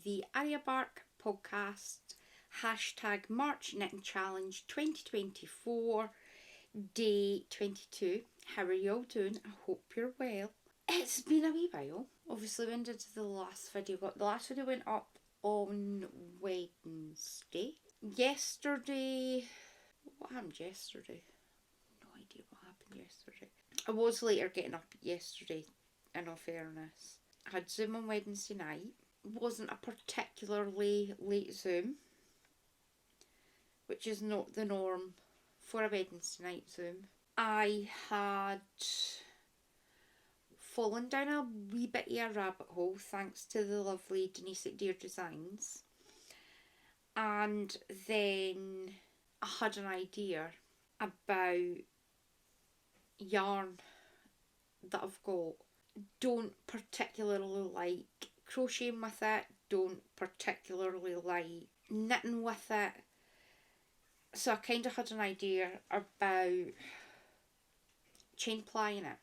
the Arya Bark Podcast, hashtag March Knitting Challenge 2024, day 22. How are you all doing? I hope you're well. It's been a wee while. Obviously, when did the last video go? The last video went up on Wednesday. Yesterday, what happened yesterday? No idea what happened yesterday. I was later getting up yesterday, in all fairness. I had Zoom on Wednesday night. Wasn't a particularly late Zoom, which is not the norm for a Wednesday night Zoom. I had fallen down a wee bit of a rabbit hole thanks to the lovely Denise at Dear Designs. And then I had an idea about yarn that I've got. Don't particularly like crocheting with it, don't particularly like knitting with it. So I kind of had an idea about chain plying it.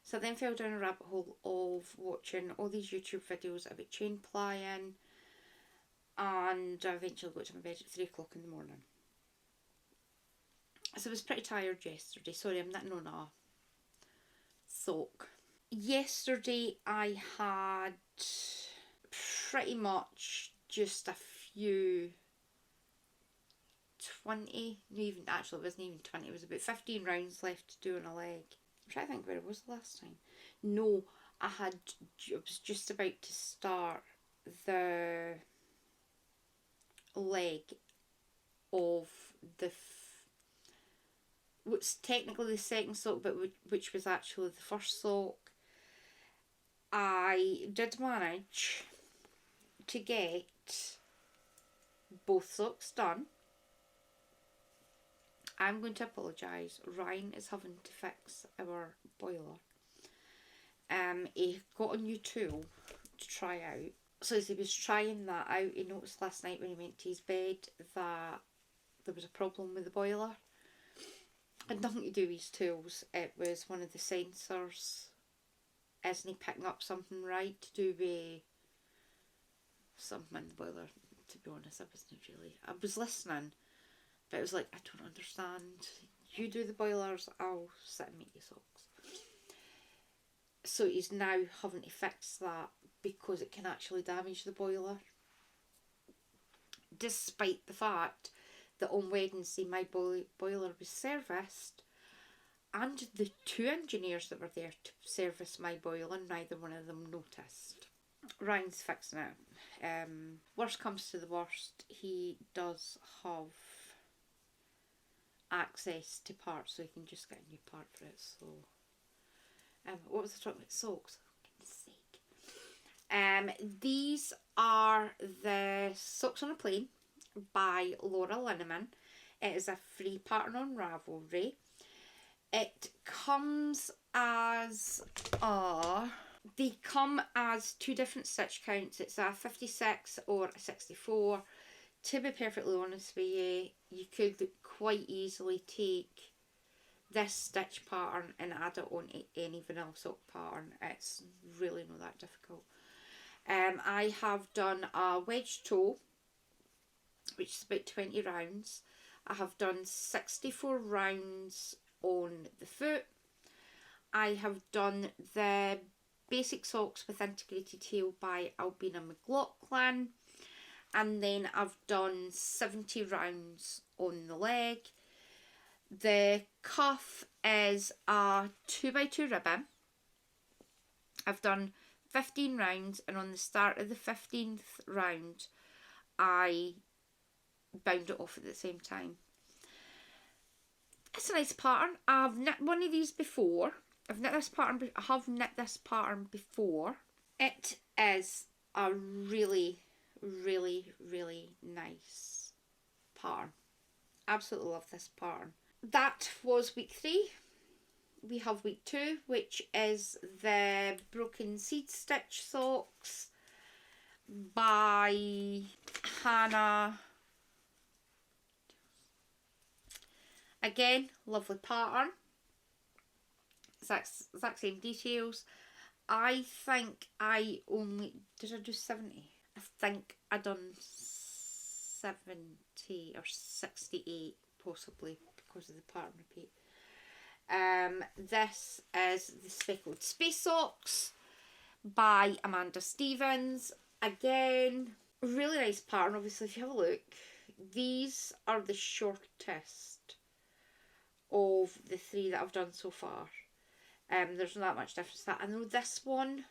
So I then fell down a rabbit hole of watching all these YouTube videos about chain plying, and I eventually got to my bed at 3 o'clock in the morning. So I was pretty tired yesterday. Sorry, I'm knitting on a sock. Yesterday I had pretty much just a few 20, no, even actually it wasn't even 20, it was about 15 rounds left to do on a leg. I'm trying to think where it was the last time. No, I was just about to start the leg of what's technically the second sock, but which was actually the first sock. I did manage to get both socks done. I'm going to apologise. Ryan is having to fix our boiler. He got a new tool to try out. So as he was trying that out, he noticed last night when he went to his bed that there was a problem with the boiler. It had nothing to do with his tools. It was one of the sensors. Isn't he picking up something right to do with something in the boiler? To be honest, I was listening, but it was like, I don't understand. You do the boilers, I'll sit and make you socks. So he's now having to fix that because it can actually damage the boiler. Despite the fact that on Wednesday my boiler was serviced, and the 2 engineers that were there to service my boiler, neither one of them noticed. Ryan's fixing it. Worst comes to the worst, he does have access to parts, so he can just get a new part for it. So, what was I talking about? Socks. For goodness sake. These are the Socks on a Plane by Linneman. It is a free pattern on Ravelry. It comes as they come as 2 different stitch counts. It's a 56 or a 64. To be perfectly honest with you, you could quite easily take this stitch pattern and add it on any vanilla sock pattern. It's really not that difficult. I have done a wedge toe, which is about 20 rounds. I have done 64 rounds on the foot. I have done the basic socks with integrated heel by Albina McLaughlin, and then I've done 70 rounds on the leg. The cuff is a 2x2 ribbon. I've done 15 rounds, and on the start of the 15th round I bound it off at the same time. It's a nice pattern. I've knit one of these before. I have knit this pattern before. It is a really, really, really nice pattern. Absolutely love this pattern. That was week 3. We have week 2, which is the Broken Seed Stitch Socks by Hanna. Again, lovely pattern. Exact same details. I think I only... Did I do 70? I think I done 70 or 68, possibly, because of the pattern repeat. This is the Speckled Space Socks by Amanda Stevens. Again, really nice pattern. Obviously, if you have a look, these are the shortest of the 3 that I've done so far. There's not that much difference to that. I know this one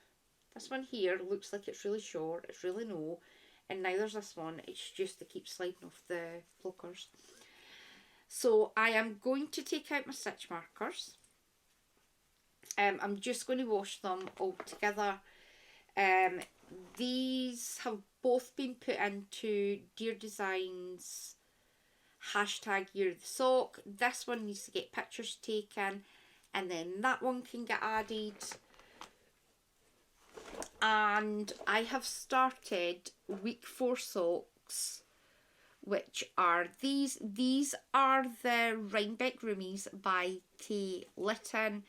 here looks like it's really short. It's really no. And now there's this one. It's just to keep sliding off the blockers. So I am going to take out my stitch markers. I'm just going to wash them all together. These have both been put into Dear Designs hashtag Year of the Sock. This one needs to get pictures taken, and then that one can get added. And I have started week 4 socks, which are these. These are the Rhinebeck Roomies by Litton.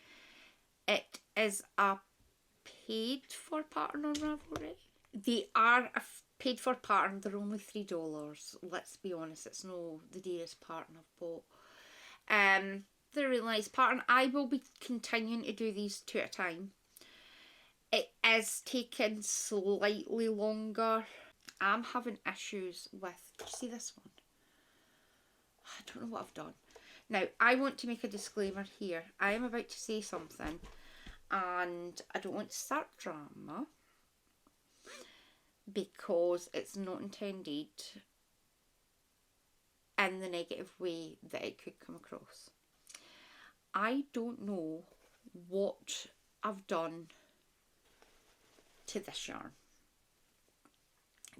It is a paid for pattern on Ravelry. They are a paid for pattern. They're only $3. Let's be honest, it's no the dearest pattern I've bought. They're a really nice pattern. I will be continuing to do these 2 at a time. It is taking slightly longer. I'm having issues with... Do you see this one? I don't know what I've done. Now, I want to make a disclaimer here. I am about to say something, and I don't want to start drama, because it's not intended in the negative way that it could come across. I don't know what I've done to this yarn.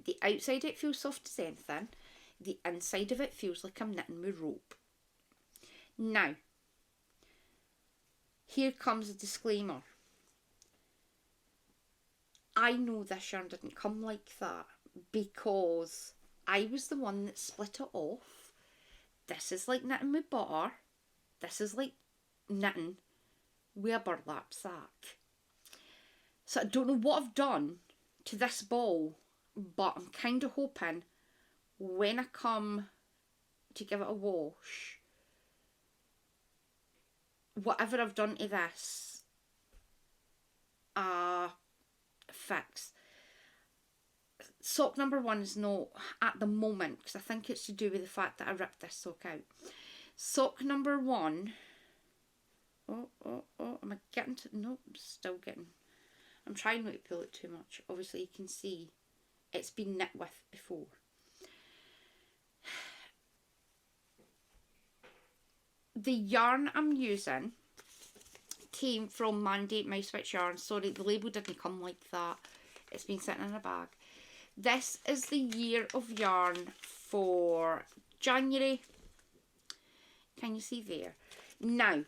The outside it feels soft as anything. The inside of it feels like I'm knitting with rope. Now, here comes a disclaimer. I know this yarn didn't come like that because I was the one that split it off. This is like knitting with butter. This is like knitting with a burlap sack. So I don't know what I've done to this ball, but I'm kind of hoping when I come to give it a wash, whatever I've done to this, fix. Sock number 1 is not at the moment, because I think it's to do with the fact that I ripped this sock out. Sock number 1. Oh, am I getting to... No, I'm still getting... I'm trying not to pull it too much. Obviously you can see it's been knit with before. The yarn I'm using came from Mandy Mouse Witch Yarn. Sorry, the label didn't come like that. It's been sitting in a bag. This is the year of yarn for January. Can you see there? Now,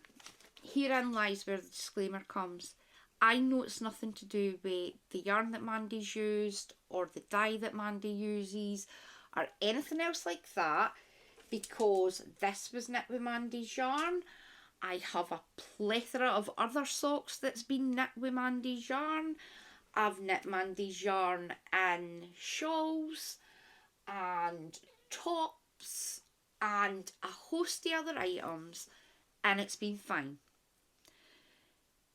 herein lies where the disclaimer comes. I know it's nothing to do with the yarn that Mandy's used or the dye that Mandy uses or anything else like that, because this was knit with Mandy's yarn. I have a plethora of other socks that's been knit with Mandy's yarn. I've knit Mandy's yarn in shawls and tops and a host of other items, and it's been fine.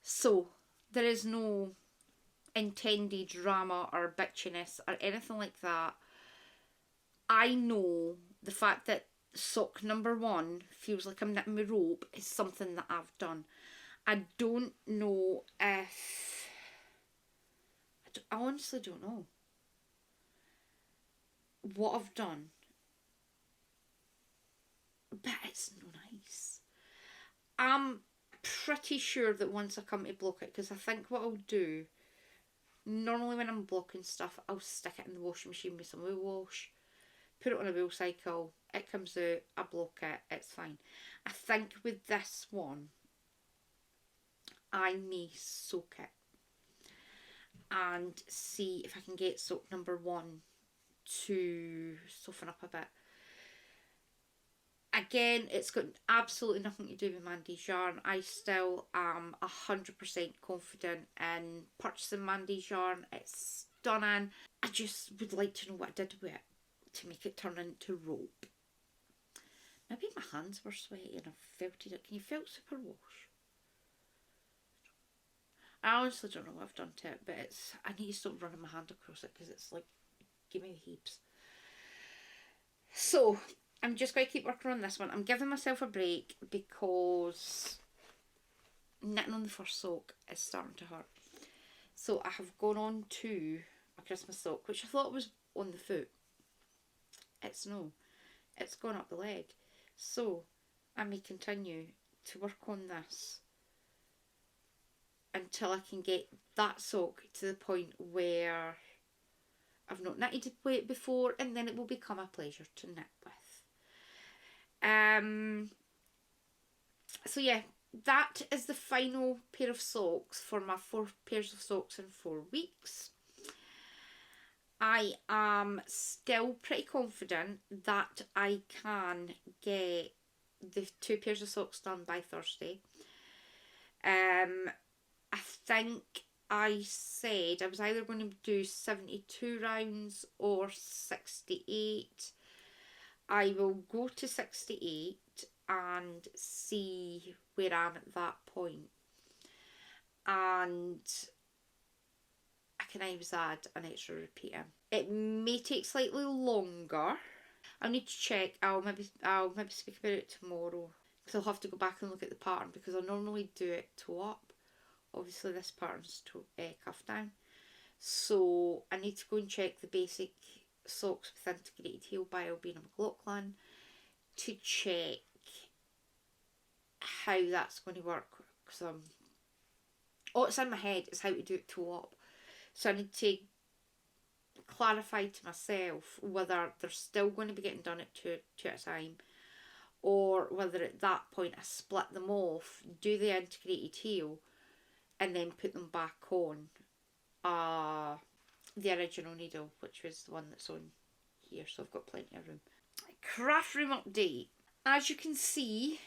So there is no intended drama or bitchiness or anything like that. I know the fact that sock number 1 feels like I'm knitting with rope is something that I've done. I don't know if... I honestly don't know what I've done. But it's no nice. I'm pretty sure that once I come to block it, because I think what I'll do, normally when I'm blocking stuff, I'll stick it in the washing machine with some wool wash, put it on a wool cycle, it comes out, I block it, it's fine. I think with this one, I may soak it and see if I can get soak number 1 to soften up a bit. Again, it's got absolutely nothing to do with Mandy's yarn. I still am 100% confident in purchasing Mandy's yarn. It's stunning. I just would like to know what I did with it to make it turn into rope. Maybe my hands were sweaty and I felted it. Can you felt superwash? I honestly don't know what I've done to it, but I need to stop running my hand across it because it's like, give me the heaps. So, I'm just going to keep working on this one. I'm giving myself a break because knitting on the first sock is starting to hurt. So I have gone on to a Christmas sock, which I thought was on the foot. It's no. It's gone up the leg. So I may continue to work on this until I can get that sock to the point where I've not knitted with it before, and then it will become a pleasure to knit with. So yeah, that is the final pair of socks for my 4 pairs of socks in 4 weeks. I am still pretty confident that I can get the 2 pairs of socks done by Thursday. I think I said I was either going to do 72 rounds or 68. I will go to 68 and see where I am at that point. And I can always add an extra repeater. It may take slightly longer. I'll need to check. I'll maybe speak about it tomorrow, because I'll have to go back and look at the pattern, because I normally do it toe up. Obviously this pattern's cuff down. So I need to go and check the basic socks with integrated heel by Albina McLaughlin to check how that's going to work, because it's in my head is how to do it toe up. So I need to clarify to myself whether they're still going to be getting done at two at a time, or whether at that point I split them off, do the integrated heel, and then put them back on the original needle, which was the one that's on here, so I've got plenty of room. Craft room update. As you can see,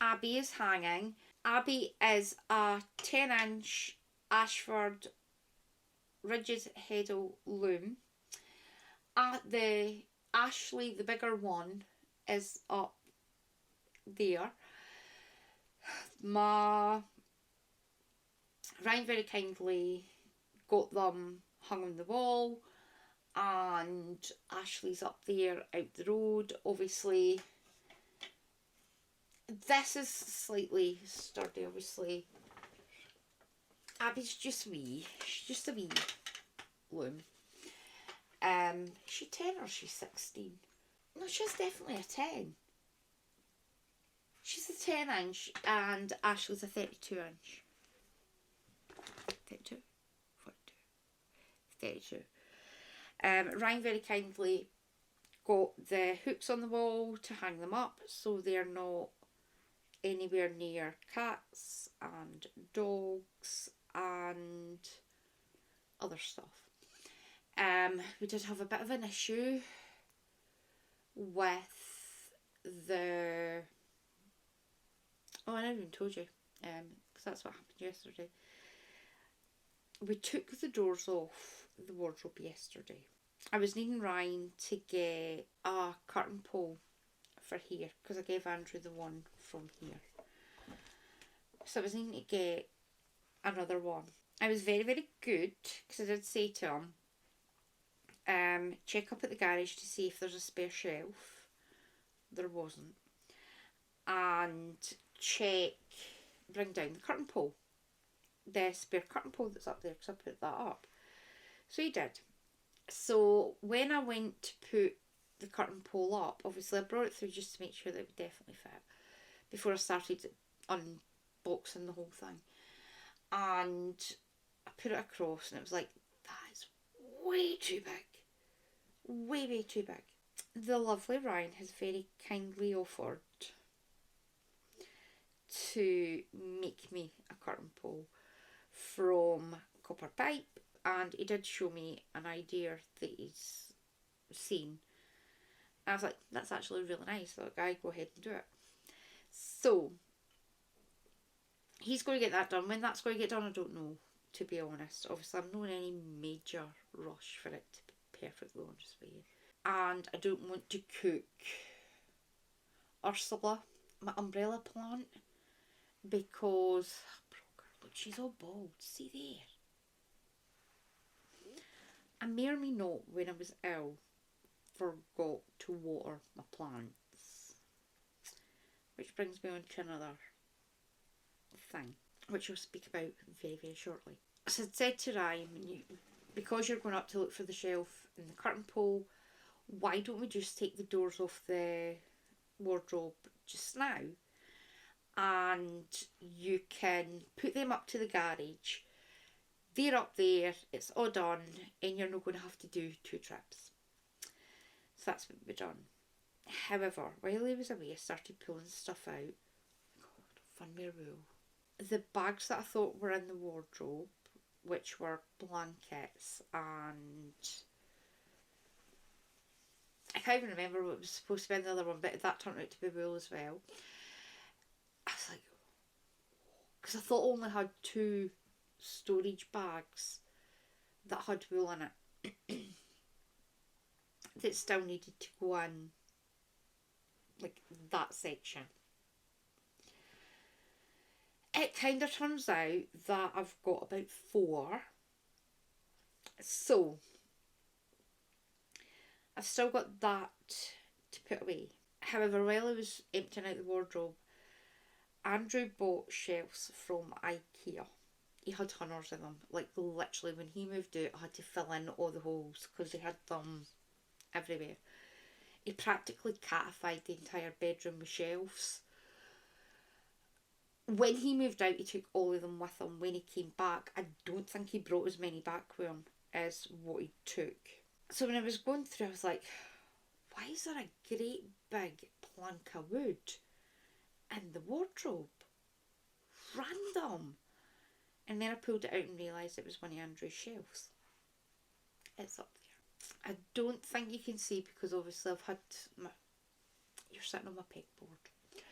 Abby is hanging. Abby is a 10-inch Ashford rigid heddle loom. The Ashley, the bigger one, is up there. My Ryan very kindly got them hung on the wall, and Ashley's up there out the road. Obviously this is slightly sturdy. Obviously Abby's just wee. She's just a wee loom. Is she 10 or is she 16? No, she's definitely a 10. She's a 10-inch and Ashley's a 32-inch. 32? 42. 32. Ryan very kindly got the hooks on the wall to hang them up so they're not anywhere near cats and dogs and other stuff. We did have a bit of an issue with the... Oh, I never even told you, because that's what happened yesterday. We took the doors off the wardrobe yesterday. I was needing Ryan to get a curtain pole for here, because I gave Andrew the one from here. So I was needing to get another one. I was very, very good, because I did say to him, check up at the garage to see if there's a spare shelf. There wasn't. And bring down the curtain pole. The spare curtain pole that's up there, because I put that up. So he did. So when I went to put the curtain pole up, obviously I brought it through just to make sure that it would definitely fit before I started unboxing the whole thing. And I put it across and it was like, that is way too big. Way, way too big. The lovely Ryan has very kindly offered to make me a curtain pole from copper pipe, and he did show me an idea that he's seen, I was like, that's actually really nice. So guy, go ahead and do it. So he's going to get that done. When that's going to get done, I don't know, to be honest. Obviously, I'm not in any major rush for it to be perfectly honest with you. And I don't want to cook Ursula, my umbrella plant, because look, she's all bald. See there. I may or may not, when I was ill, forgot to water my plants. Which brings me on to another thing, which I'll speak about very, very shortly. So I said to Ryan, because you're going up to look for the shelf in the curtain pole, why don't we just take the doors off the wardrobe just now? And you can put them up to the garage. They're up there, it's all done, and you're not going to have to do 2 trips. So that's what we've done. However, while he was away, I started pulling stuff out. God, fun me a rule. The bags that I thought were in the wardrobe, which were blankets and I can't even remember what was supposed to be in the other one, but that turned out to be wool as well. I was like, because I thought I only had 2 storage bags that had wool in it that still needed to go in, like, that section. It kind of turns out that I've got about 4. So I've still got that to put away. However, while I was emptying out the wardrobe, Andrew bought shelves from IKEA. He had hundreds of them. Like, literally, when he moved out, I had to fill in all the holes because he had them everywhere. He practically catified the entire bedroom with shelves. When he moved out, he took all of them with him. When he came back, I don't think he brought as many back with him as what he took. So when I was going through, I was like, why is there a great big plank of wood in the wardrobe? Random. And then I pulled it out and realised it was one of Andrew's shelves. It's up there. I don't think you can see because obviously I've had you're sitting on my pegboard.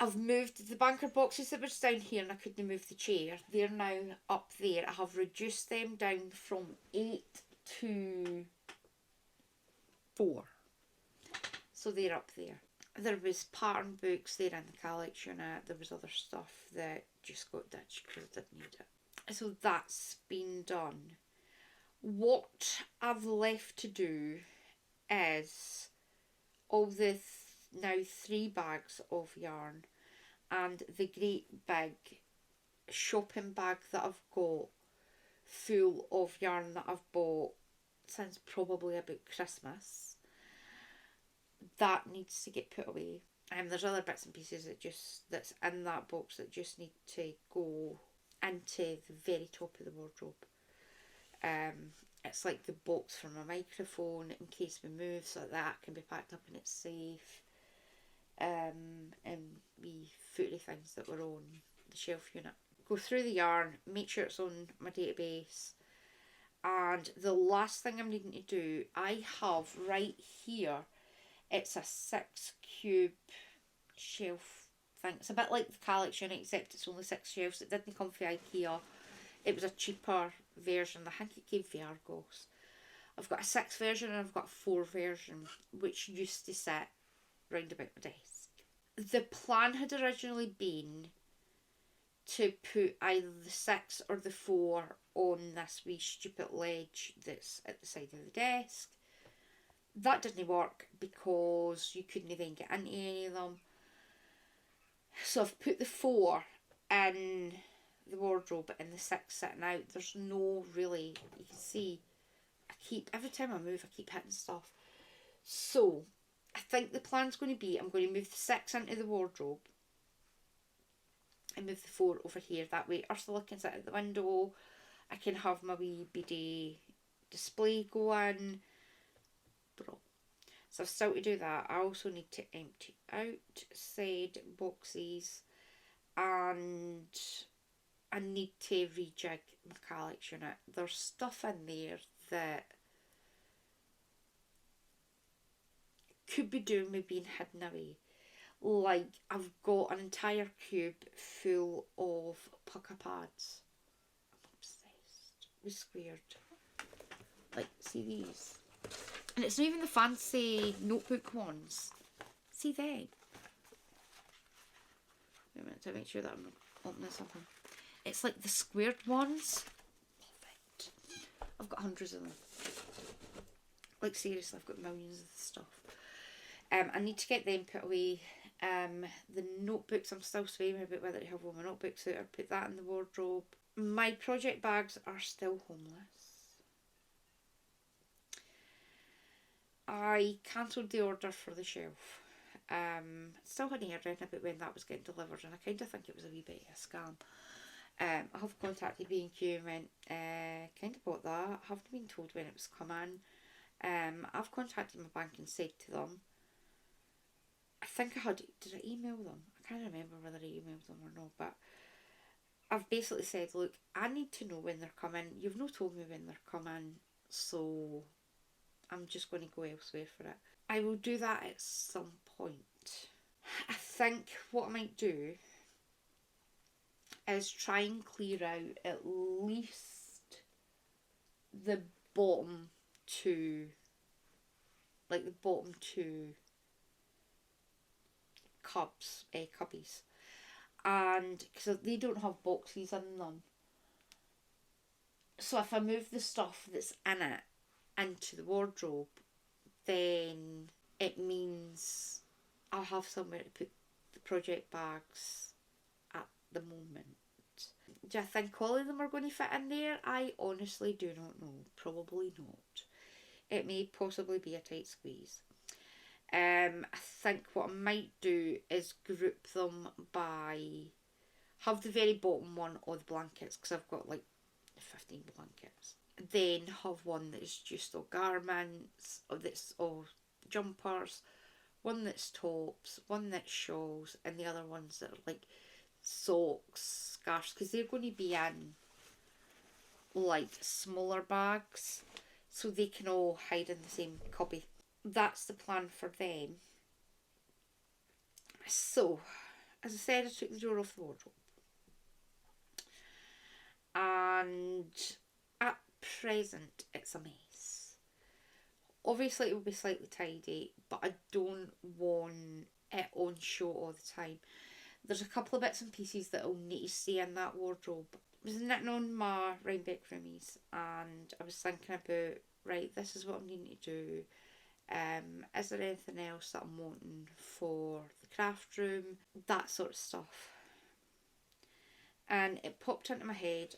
I've moved the banker boxes that was down here and I couldn't move the chair. They're now up there. I have reduced them down from 8 to 4. So they're up there. There was pattern books there in the Calyx unit. There was other stuff that just got ditched because I didn't need it. So that's been done. What I've left to do is all the now 3 bags of yarn and the great big shopping bag that I've got full of yarn that I've bought since probably about Christmas. That needs to get put away. There's other bits and pieces that's in that box that just need to go into the very top of the wardrobe. It's like the box for my microphone in case we move, so that can be packed up and it's safe. And wee footy things that were on the shelf unit. Go through the yarn, make sure it's on my database. And the last thing I'm needing to do, I have right here, it's a 6 cube shelf thing. It's a bit like the Calyx unit, except it's only 6 shelves. It didn't come from IKEA. It was a cheaper version. I think it came from Argos. I've got a 6 version and I've got a 4 version, which used to sit round about my desk. The plan had originally been to put either the 6 or the 4 on this wee stupid ledge that's at the side of the desk. That didn't work because you couldn't even get into any of them. So I've put the 4 in the wardrobe and the 6 sitting out. There's no really, you can see, every time I move I keep hitting stuff. So I think the plan's going to be, I'm going to move the 6 into the wardrobe and move the 4 over here. That way Ursula can sit at the window. I can have my wee beady display going. Bro. So I've still to do that. I also need to empty out said boxes and I need to rejig my Calyx unit. There's stuff in there that could be doing with being hidden away. Like, I've got an entire cube full of pucker pads. I'm obsessed with squared. Like, see these? And it's not even the fancy notebook ones. See them? Wait a minute to make sure that I'm not opening something. It's like the squared ones. Love it. I've got hundreds of them. Like, seriously, I've got millions of stuff. I need to get them put away. The notebooks, I'm still swamming about whether to have all my notebooks out or put that in the wardrobe. My project bags are still homeless. I cancelled the order for the shelf. Still hadn't heard anything about when that was getting delivered, and I kind of think it was a wee bit of a scam. I have contacted B&Q and went, kind of bought that. I haven't been told when it was coming. I've contacted my bank and said to them, I think did I email them? I can't remember whether I emailed them or not, but I've basically said, look, I need to know when they're coming. You've not told me when they're coming, so I'm just going to go elsewhere for it. I will do that at some point. I think what I might do is try and clear out at least the bottom two, like the bottom two cubbies, and because they don't have boxes in them, so if I move the stuff that's in it into the wardrobe, then it means I'll have somewhere to put the project bags at the moment. Do I think all of them are going to fit in there? I honestly do not know. Probably not. It may possibly be a tight squeeze. I think what I might do is group them by, have the very bottom one of the blankets, because I've got like 15 blankets. Then have one that's just all garments, or that's all jumpers, one that's tops, one that's shawls, and the other ones that are like socks, scarves, because they're going to be in like smaller bags, so they can all hide in the same cubby. That's the plan for them. So, as I said, I took the door off the wardrobe, and at present it's a mess. Obviously it will be slightly tidy, but I don't want it on show all the time. There's a couple of bits and pieces that I'll need to stay in that wardrobe. I was knitting on my Rhinebeck Roomies, and I was thinking about, right, this is what I'm needing to do. Is there anything else that I'm wanting for the craft room? That sort of stuff. And it popped into my head,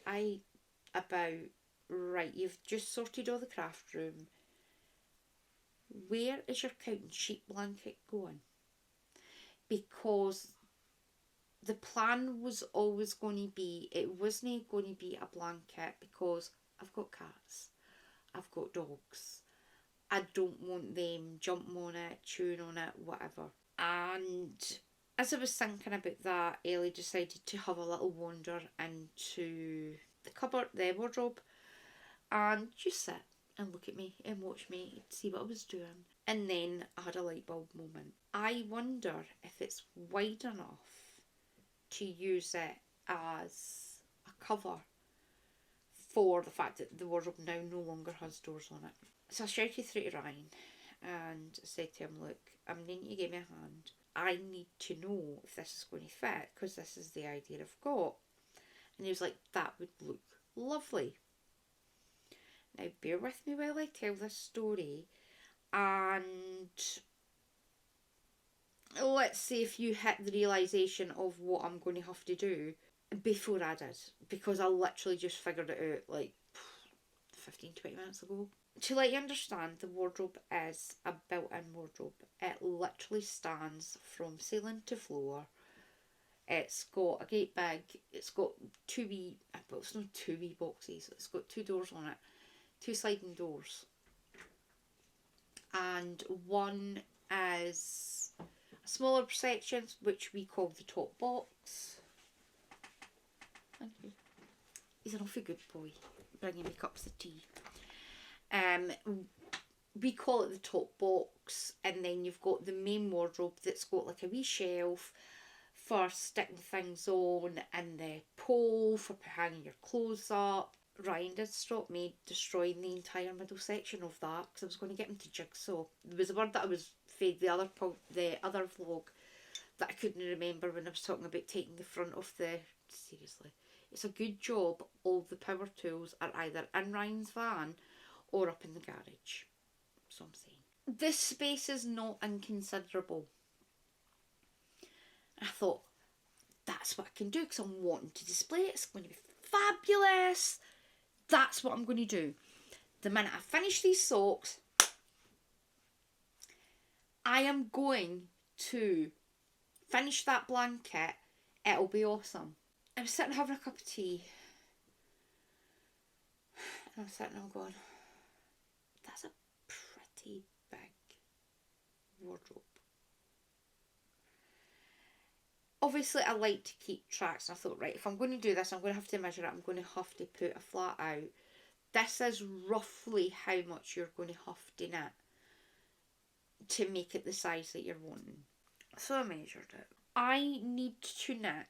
right, you've just sorted all the craft room. Where is your cotton sheet blanket going? Because the plan was always going to be, it wasn't going to be a blanket, because I've got cats, I've got dogs. I don't want them jumping on it, chewing on it, whatever. And as I was thinking about that, Ellie decided to have a little wander into the wardrobe, and just sit and look at me and watch me, see what I was doing. And then I had a light bulb moment. I wonder if it's wide enough to use it as a cover for the fact that the wardrobe now no longer has doors on it. So I shouted through to Ryan and said to him, look, I'm needing you to give me a hand. I need to know if this is going to fit, because this is the idea I've got. And he was like, that would look lovely. Now bear with me while I tell this story, and let's see if you hit the realisation of what I'm going to have to do before I did, because I literally just figured it out like 15-20 minutes ago. To let you understand, the wardrobe is a built-in wardrobe. It literally stands from ceiling to floor. It's got a great big, it's got it's not two wee boxes, it's got 2 doors on it, 2 sliding doors. And one is a smaller section, which we call the top box. Thank you. He's an awfully good boy, bringing me cups of tea. we call it the top box, and then you've got the main wardrobe that's got like a wee shelf for sticking things on, and the pole for hanging your clothes up. Ryan did stop me destroying the entire middle section of that because I was going to get him to jigsaw. There was a word that I was fed the other vlog that I couldn't remember when I was talking about taking the front of the... Seriously, it's a good job all the power tools are either in Ryan's van or up in the garage. So I'm saying. This space is not inconsiderable. I thought, that's what I can do because I'm wanting to display it. It's going to be fabulous. That's what I'm going to do. The minute I finish these socks, I am going to finish that blanket. It'll be awesome. I was sitting having a cup of tea. And I'm sitting and I'm going, that's a pretty big wardrobe. Obviously, I like to keep tracks, and I thought, right, if I'm going to do this, I'm going to have to measure it. I'm going to have to put a flat out. This is roughly how much you're going to have to knit to make it the size that you're wanting. So I measured it. I need to knit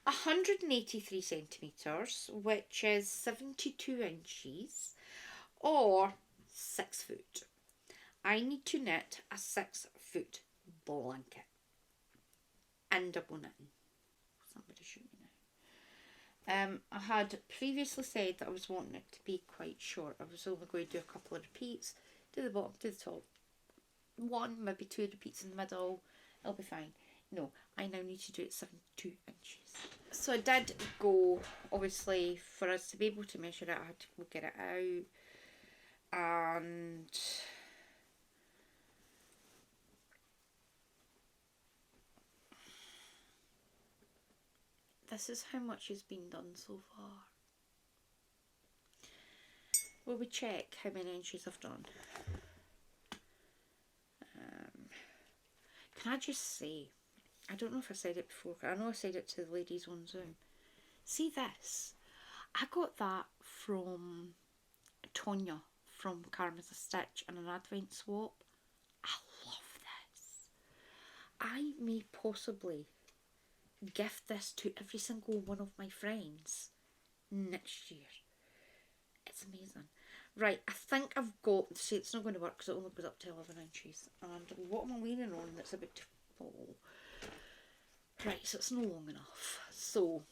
183 centimetres, which is 72 inches, or 6 foot. I need to knit a 6 foot blanket. And double knitting. Somebody shoot me now. I had previously said that I was wanting it to be quite short. I was only going to do a couple of repeats. Do the bottom, do the top. 1, maybe 2 repeats in the middle. It'll be fine. No, I now need to do it 72 inches. So I did go, obviously, for us to be able to measure it, I had to go get it out. And... this is how much has been done so far. Will we check how many inches I've done? Can I just say, I don't know if I said it before, I know I said it to the ladies on Zoom. See this? I got that from Tonya from Karma's a Stitch and an Advent Swap. I love this. I may possibly gift this to every single one of my friends next year. It's amazing. Right, I think I've got... See, it's not going to work because it only goes up to 11 inches. And what am I leaning on that's a bit too full? Right, so it's not long enough. So,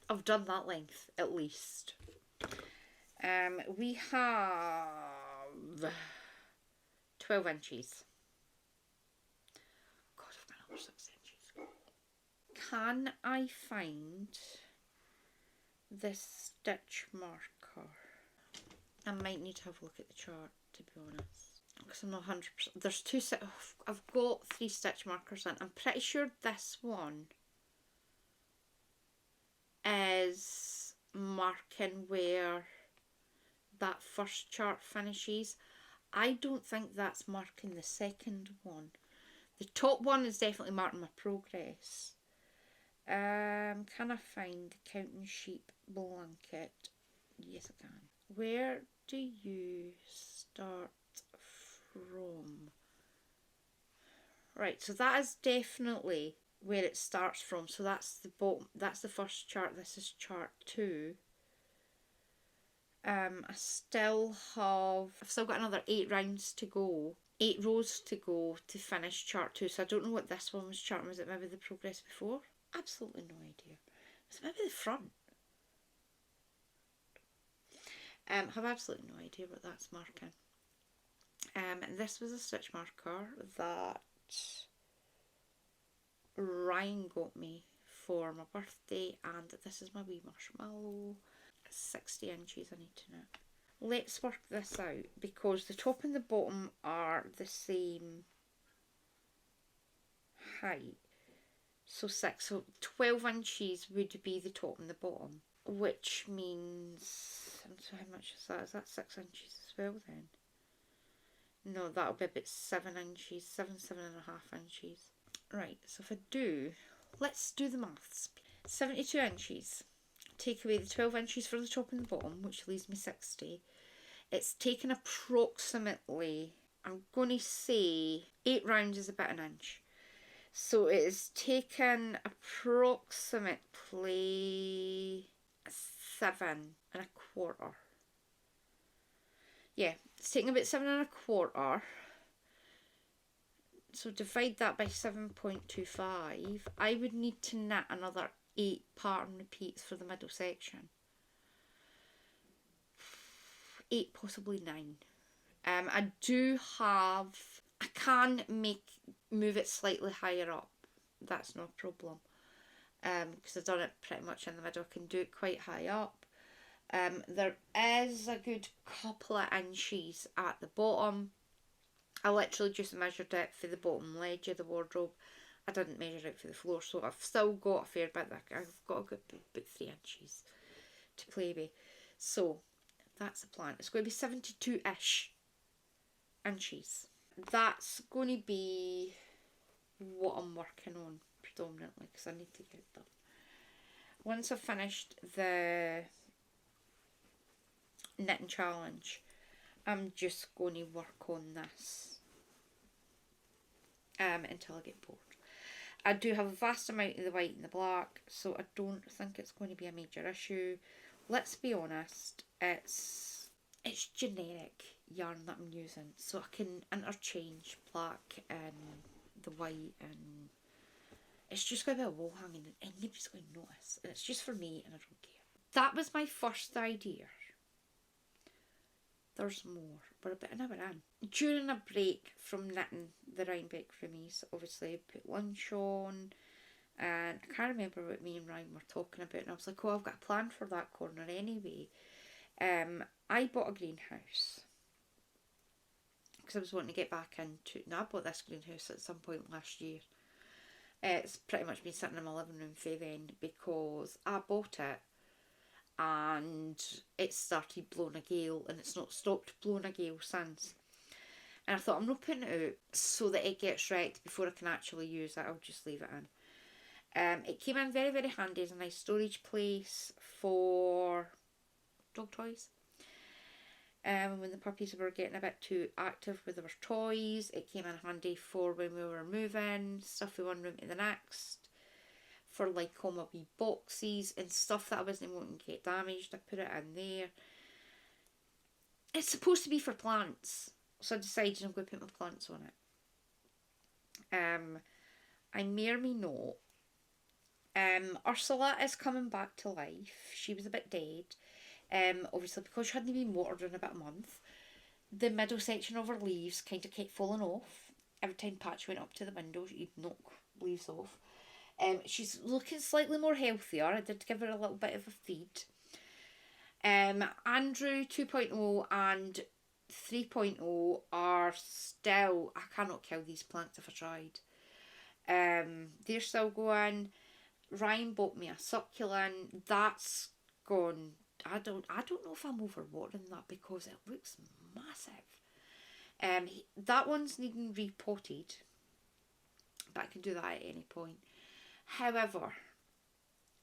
I've done that length, at least. We have 12 inches. God, I've got another 6 inches. Can I find this stitch marker? I might need to have a look at the chart, to be honest, because I'm not 100%. There's two set. I've got 3 stitch markers in. I'm pretty sure this one is marking where that first chart finishes. I don't think that's marking the second one. The top one is definitely marking my progress. Can I find the counting sheep blanket? Yes, I can. Where do you start from? Right, so that is definitely where it starts from. So that's the bottom. That's the first chart. This is chart 2. I've still got another 8 rounds to go. 8 rows to go to finish chart 2. So I don't know what this one was charting. Was it maybe the progress before? Absolutely no idea. Was it maybe the front? Have absolutely no idea what that's marking. This was a stitch marker that Ryan got me for my birthday, and this is my wee marshmallow. 60 inches I need to knit. Let's work this out, because the top and the bottom are the same height. So 12 inches would be the top and the bottom, which means, so how much is that? Is that 6 inches as well then? No, that'll be about 7 inches, 7.5 inches. Right, so if I do, let's do the maths. 72 inches. Take away the 12 inches for the top and the bottom, which leaves me 60. It's taken approximately, I'm going to say 8 rounds is about an inch. So it is taken approximately 7 1/4. Yeah, it's taken about 7 1/4. So divide that by 7.25. I would need to knit another 8 pattern repeats for the middle section. 8, possibly 9. I can move it slightly higher up. That's no problem. Because I've done it pretty much in the middle. I can do it quite high up. There is a good couple of inches at the bottom. I literally just measured it for the bottom ledge of the wardrobe. I didn't measure it for the floor, so I've still got a fair bit. I've got a good about 3 inches to play with. So that's the plan. It's going to be 72-ish inches. That's going to be what I'm working on predominantly, because I need to get it done. Once I've finished the knitting challenge, I'm just going to work on this until I get bored. I do have a vast amount of the white and the black, so I don't think it's going to be a major issue. Let's be honest, it's generic yarn that I'm using, so I can interchange black and the white, and it's just going to be a wall hanging and nobody's going to notice, and it's just for me and I don't care. That was my first idea. There's more. We're about an hour in. During a break from knitting the Rhinebeck Roomies, obviously I put lunch on, and I can't remember what me and Ryan were talking about, and I was like, oh, I've got a plan for that corner anyway. I bought a greenhouse because I was wanting to get back into. No, I bought this greenhouse at some point last year. It's pretty much been sitting in my living room for then, because I bought it and it started blowing a gale, and it's not stopped blowing a gale since. And I thought, I'm not putting it out so that it gets wrecked before I can actually use it. I'll just leave it in. It came in very, very handy as a nice storage place for dog toys. When the puppies were getting a bit too active with their toys, it came in handy for when we were moving stuff from one room to the next. For like all my wee boxes and stuff that I wasn't wanting to get damaged, I put it in there. It's supposed to be for plants, so I decided I'm going to put my plants on it. I may or may not. Ursula is coming back to life. She was a bit dead. Obviously because she hadn't been watered in about a month, the middle section of her leaves kind of kept falling off. Every time Patch went up to the window, she'd knock leaves off. She's looking slightly more healthier. I did give her a little bit of a feed. Andrew 2.0 and 3.0 are still... I cannot kill these plants if I tried. They're still going. Ryan bought me a succulent. That's gone. I don't know if I'm overwatering that because it looks massive. That one's needing repotted, but I can do that at any point. However,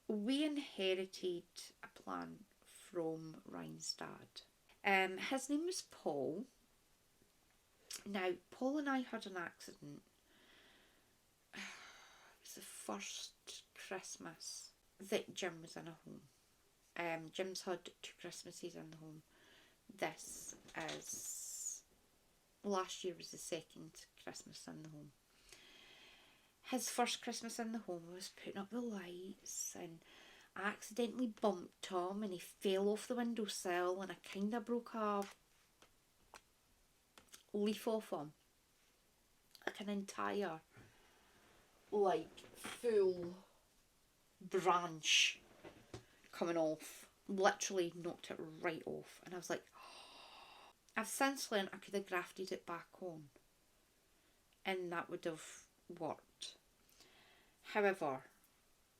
we inherited a plant from Ryan's dad. His name was Paul. Now, Paul and I had an accident. It was the first Christmas that Jim was in a home. Jim's had 2 Christmases in the home. This is... Last year was the second Christmas in the home. His first Christmas in the home was putting up the lights, and I accidentally bumped him and he fell off the windowsill, and I kind of broke a leaf off him. Like an entire, like, full branch coming off. Literally knocked it right off. And I was like, oh. I've since learned I could have grafted it back on, and that would have worked. However,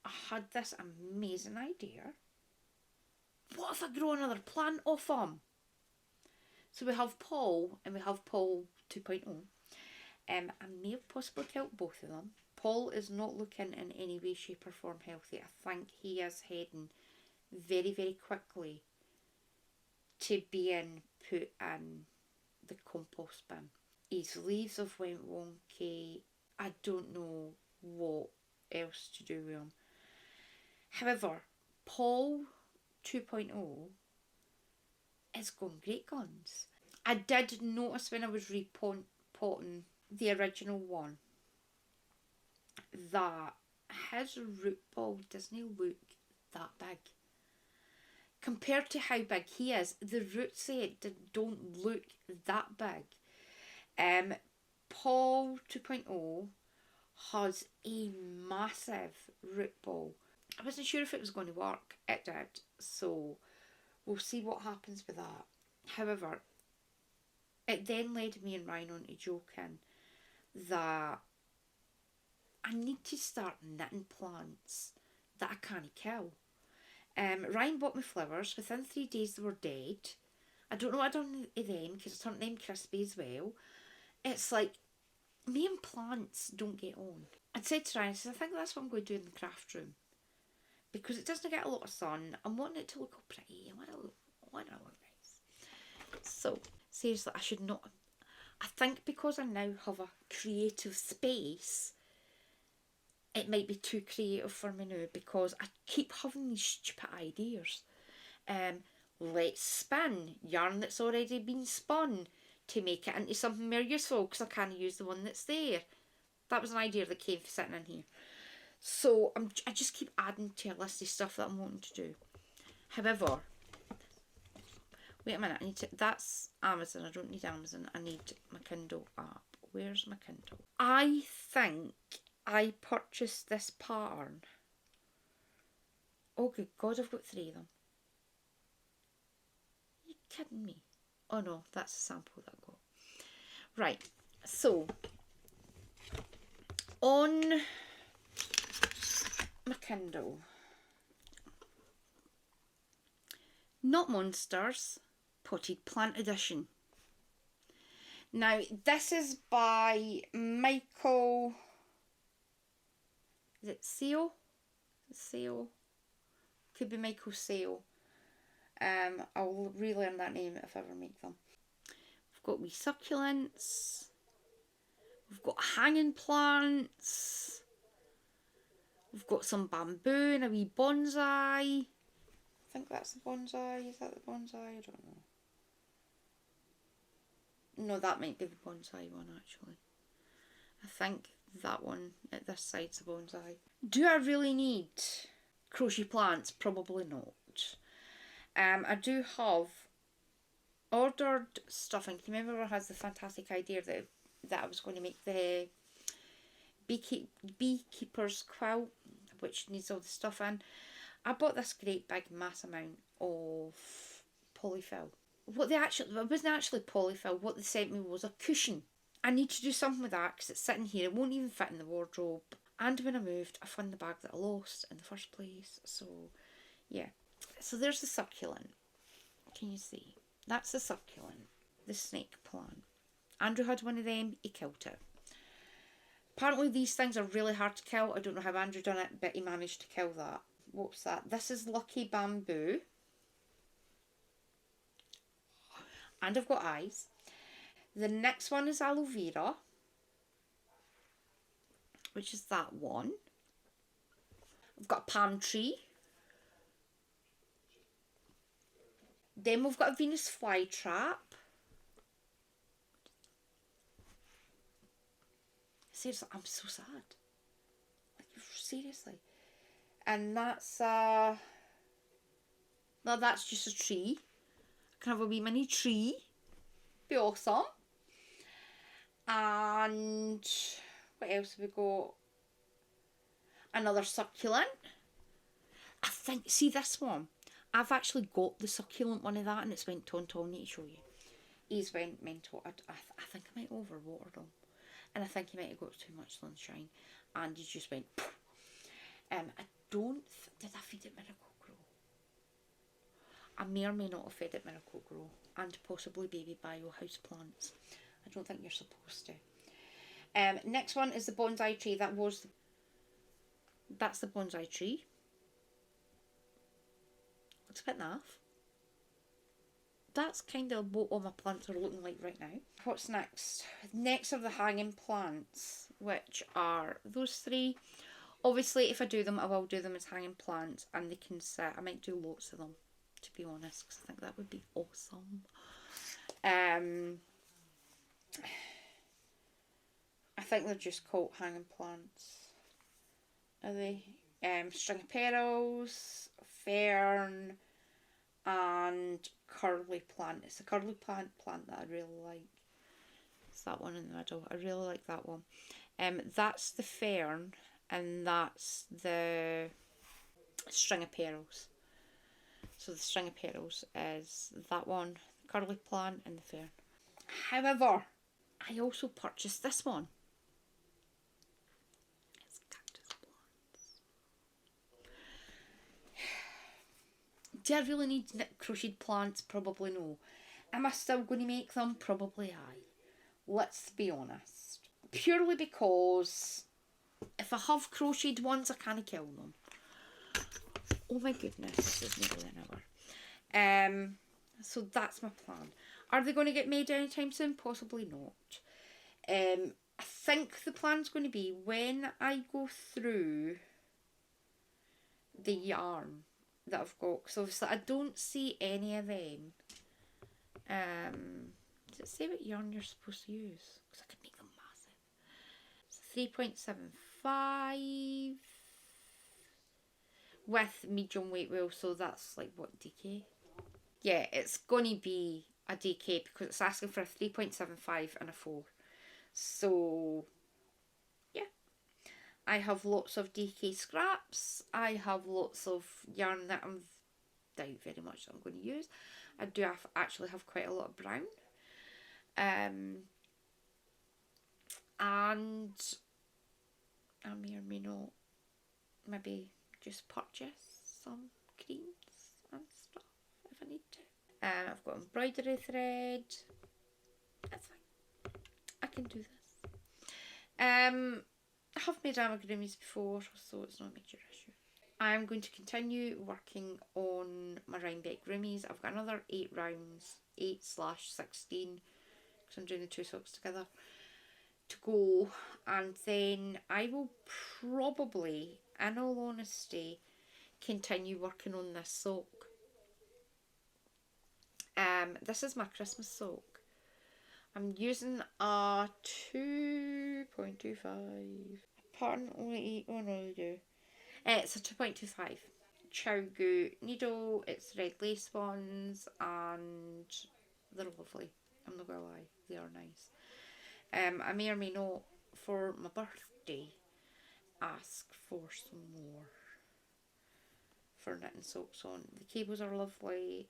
I had this amazing idea. What if I grow another plant off him? So we have Paul and we have Paul 2.0. I may have possibly killed both of them. Paul is not looking in any way, shape or form healthy. I think he is heading very, very quickly to being put in the compost bin. His leaves have went wonky. I don't know what else to do with him. However, Paul 2.0 is going great guns. I did notice when I was repotting the original one that his root ball doesn't look that big. Compared to how big he is, the roots don't look that big. Paul 2.0 has a massive root ball. I wasn't sure if it was going to work. It did. So we'll see what happens with that. However, it then led me and Ryan on to joking that I need to start knitting plants that I can't kill. Ryan bought me flowers. Within 3 days they were dead. I don't know what I've done to them because I turned them crispy as well. It's like, me and plants don't get on. I'd said to Ryan, I think that's what I'm going to do in the craft room. Because it doesn't get a lot of sun. I'm wanting it to look all pretty. I want it to look nice. So, seriously, I should not... I think because I now have a creative space, it might be too creative for me now because I keep having these stupid ideas. Let's spin yarn that's already been spun to make it into something more useful because I can't use the one that's there. That was an idea that came sitting in here. So I just keep adding to a list of stuff that I'm wanting to do. However, wait a minute, that's Amazon. I don't need Amazon. I need my Kindle app. Where's my Kindle? I think I purchased this pattern. Oh good God, I've got 3 of them. Are you kidding me? Oh no, that's a sample that I got. Right, so on my Kindle, Not Monsters, Potted Plant Edition. Now, this is by Michael... Is it Sale? Sale? Could be Michael Sale. I'll relearn that name if I ever make them. We've got wee succulents. We've got hanging plants. We've got some bamboo and a wee bonsai. I think that's the bonsai. Is that the bonsai? I don't know. No, that might be the bonsai one actually. I think that one at this side's the bonsai. Do I really need crochet plants? Probably not. I do have ordered stuffing. Can you remember I had the fantastic idea that I was going to make the beekeeper's quilt, which needs all the stuff in. I bought this great big mass amount of polyfill. It wasn't actually polyfill. What they sent me was a cushion. I need to do something with that because it's sitting here. It won't even fit in the wardrobe. And when I moved, I found the bag that I lost in the first place. So, yeah. So there's the succulent. Can you see? That's the succulent. The snake plant. Andrew had one of them. He killed it. Apparently these things are really hard to kill. I don't know how Andrew done it, but he managed to kill that. What's that? This is Lucky Bamboo. And I've got eyes. The next one is Aloe Vera, which is that one. I've got a palm tree. Then we've got a Venus flytrap. Seriously, I'm so sad. Like, seriously. And that's, no, that's just a tree. I can have a wee mini tree. Be awesome. And what else have we got? Another succulent. I think, see this one? I've actually got the succulent one of that and it's went tonto. I need to show you. He's went mental. I think I might have overwatered him. And I think he might have got too much sunshine. And he just went... I don't... Did I feed it Miracle Grow? I may or may not have fed it Miracle Grow. And possibly Baby Bio house plants. I don't think you're supposed to. Next one is the bonsai tree. That's the bonsai tree. It's a bit naff. that's kind of what all my plants are looking like right now. What's next? Next are the hanging plants, which are those three. Obviously, if I do them, I will do them as hanging plants, and they can sit. I might do lots of them, to be honest, because I think that would be awesome. I think they're just called hanging plants. Are they? String of petals, fern, and curly plant. It's a curly plant that I really like. It's that one in the middle. I really like that one. That's the fern, and that's the string of petals. So the string of petals is that one, the curly plant, and the fern. However, I also purchased this one. It's cactus plants. Do I really need crocheted plants? Probably no. Am I still going to make them? Probably aye. Let's be honest. Purely because if I have crocheted ones, I can't kill them. Oh my goodness, this is nearly an hour. So that's my plan. Are they going to get made anytime soon? Possibly not. I think the plan's going to be when I go through the yarn that I've got. Because obviously I don't see any of them. Does it say what yarn you're supposed to use? Because I could make them massive. It's 3.75 with medium weight wool, so that's like what, DK? Yeah, it's going to be a DK because it's asking for a 3.75 and a 4. So, yeah. I have lots of DK scraps. I have lots of yarn that I'm doubt very much that I'm going to use. I do actually have quite a lot of brown. And I may or may not maybe just purchase some creams and stuff if I need to. I've got embroidery thread. That's fine. I can do this. I have made amigurumis before, so it's not a major issue. I'm going to continue working on my Rhinebeck Roomies. I've got another 8 rounds, 8/16, because I'm doing the 2 socks together, to go, and then I will probably, in all honesty, continue working on this sock. This is my Christmas sock. I'm using a 2.25 pattern only. Oh no, I do. It's a 2.25 Chowgu needle. It's red lace ones, and they're lovely. I'm not gonna lie, they are nice. I may or may not, for my birthday, ask for some more for knitting socks on. The cables are lovely.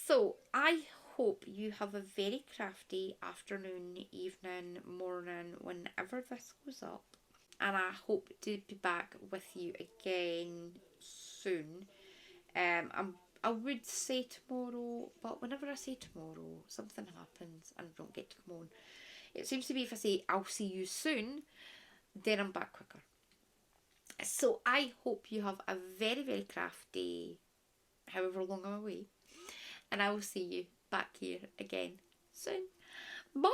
So, I hope you have a very crafty afternoon, evening, morning, whenever this goes up. And I hope to be back with you again soon. I would say tomorrow, but whenever I say tomorrow, something happens and I don't get to come on. It seems to be if I say I'll see you soon, then I'm back quicker. So I hope you have a very, very crafty, however long I'm away. And I will see you back here again soon. Bye!